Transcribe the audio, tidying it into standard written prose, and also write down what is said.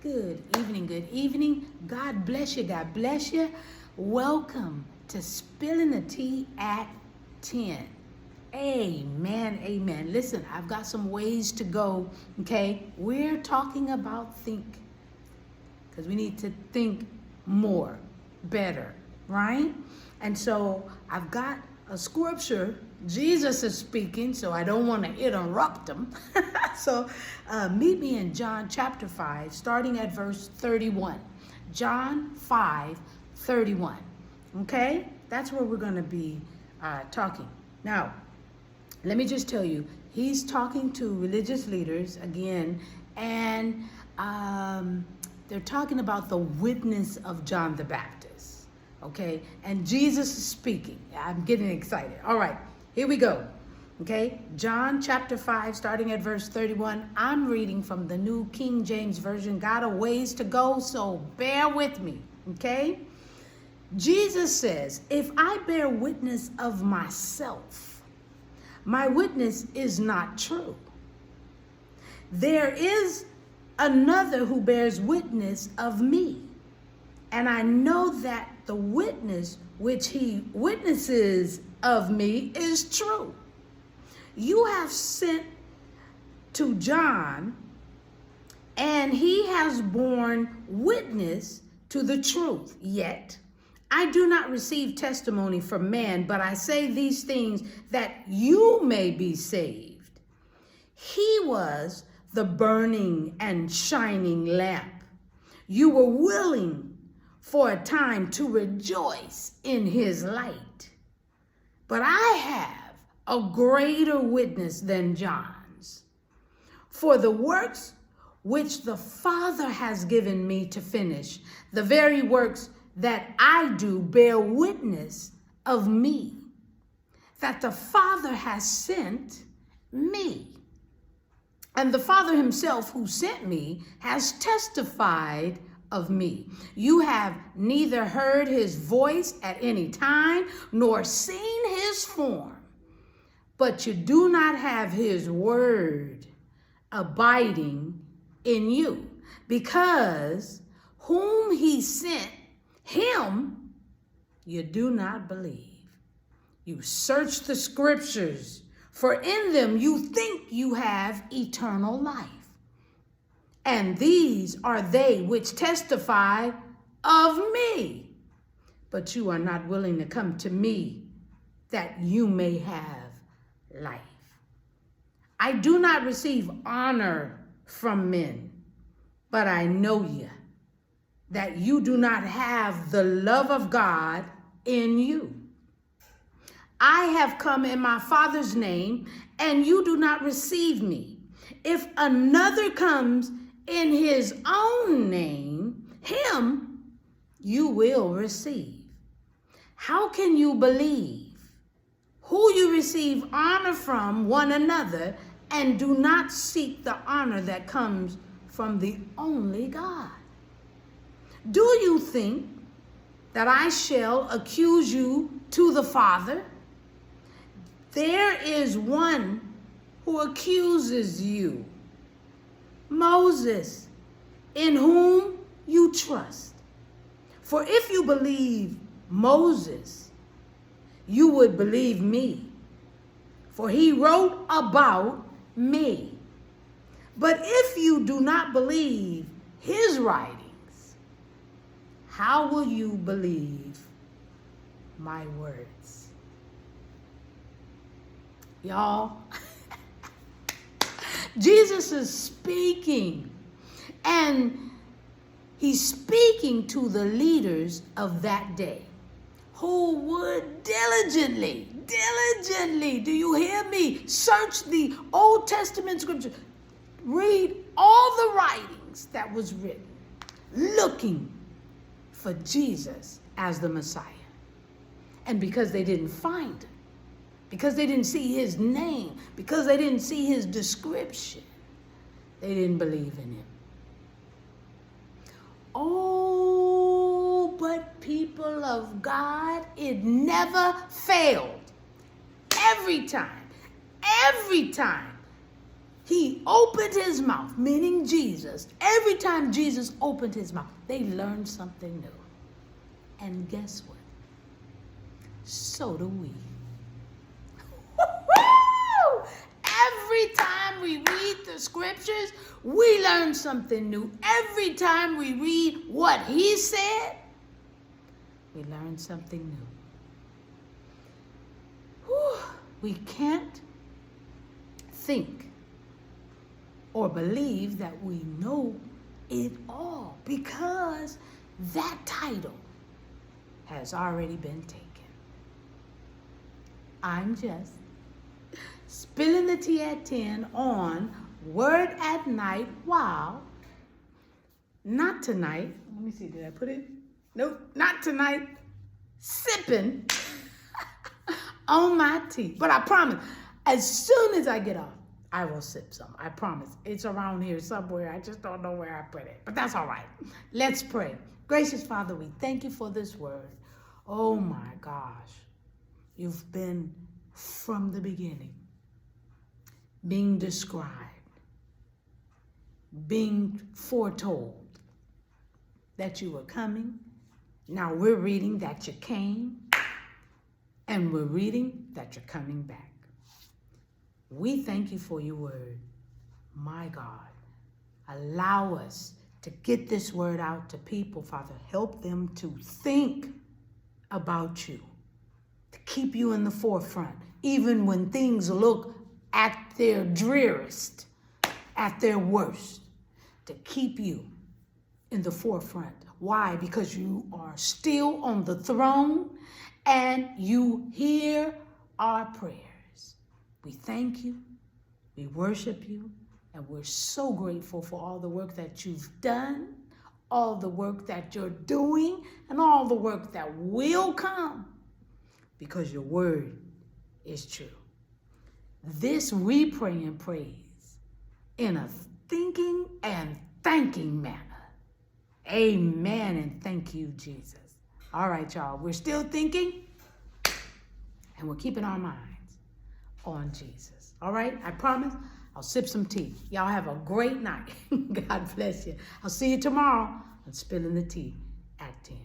Good evening, good evening. God bless you, God bless you. Welcome to Spilling the Tea at 10. Amen, amen. Listen, I've got some ways to go, okay? We're talking about think, because we need to think more, better, right? And so I've got a scripture. Jesus is speaking, so I don't want to interrupt him. So meet me in John chapter 5, starting at verse 31. John 5:31. Okay? That's where we're going to be talking. Now, let me just tell you, he's talking to religious leaders again, and they're talking about the witness of John the Baptist. Okay? And Jesus is speaking. I'm getting excited. All right. Here we go. Okay, John chapter 5, starting at verse 31. I'm reading from the New King James Version. Got a ways to go, so bear with me. Okay, Jesus says, if I bear witness of myself, my witness is not true. There is another who bears witness of me, and I know that the witness which he witnesses of me is true. You have sent to John, and he has borne witness to the truth. Yet I do not receive testimony from man, but I say these things that you may be saved. He was the burning and shining lamp. You were willing for a time to rejoice in his light. But I have a greater witness than John's. For the works which the Father has given me to finish, the very works that I do bear witness of me, that the Father has sent me. And the Father himself who sent me has testified of me. You have neither heard his voice at any time, nor seen his form, but you do not have his word abiding in you, because whom he sent, him you do not believe. You search the scriptures, for in them you think you have eternal life. And these are they which testify of me. But you are not willing to come to me that you may have life. I do not receive honor from men, but I know you, that you do not have the love of God in you. I have come in my Father's name, and you do not receive me. If another comes in his own name, him you will receive. How can you believe who you receive honor from one another and do not seek the honor that comes from the only God? Do you think that I shall accuse you to the Father? There is one who accuses you, Moses, in whom you trust. For if you believe Moses, you would believe me, for he wrote about me. But if you do not believe his writings, how will you believe my words? Y'all, Jesus is speaking, and he's speaking to the leaders of that day who would diligently, do you hear me? Search the Old Testament scripture. Read all the writings that was written, looking for Jesus as the Messiah. And because they didn't find him, because they didn't see his name, because they didn't see his description, they didn't believe in him. Oh, but people of God, it never failed. Every time, He opened his mouth, meaning Jesus. Every time Jesus opened his mouth, they learned something new. And guess what? So do we. Every time we read the scriptures, we learn something new. Every time we read what he said, we learn something new. We can't think or believe that we know it all because that title has already been taken. I'm just spilling the tea at 10 on Word at Night while, not tonight, let me see, did I put it? Nope, not tonight, sipping on my tea. But I promise, as soon as I get off, I will sip some. I promise. It's around here somewhere. I just don't know where I put it. But that's all right. Let's pray. Gracious Father, we thank you for this word. Oh my gosh. You've been from the beginning being described, being foretold that you were coming. Now we're reading that you came, and we're reading that you're coming back. We thank you for your word. My God, allow us to get this word out to people, Father. Help them to think about you, to keep you in the forefront, even when things look at their drearest, at their worst, to keep you in the forefront. Why? Because you are still on the throne and you hear our prayers. We thank you, we worship you, and we're so grateful for all the work that you've done, all the work that you're doing, and all the work that will come, because your word is true. This we pray and praise in a thinking and thanking manner. Amen, and thank you, Jesus. All right, y'all, we're still thinking, and we're keeping our minds on Jesus. All right, I promise I'll sip some tea. Y'all have a great night. God bless you. I'll see you tomorrow on Spilling the Tea at 10.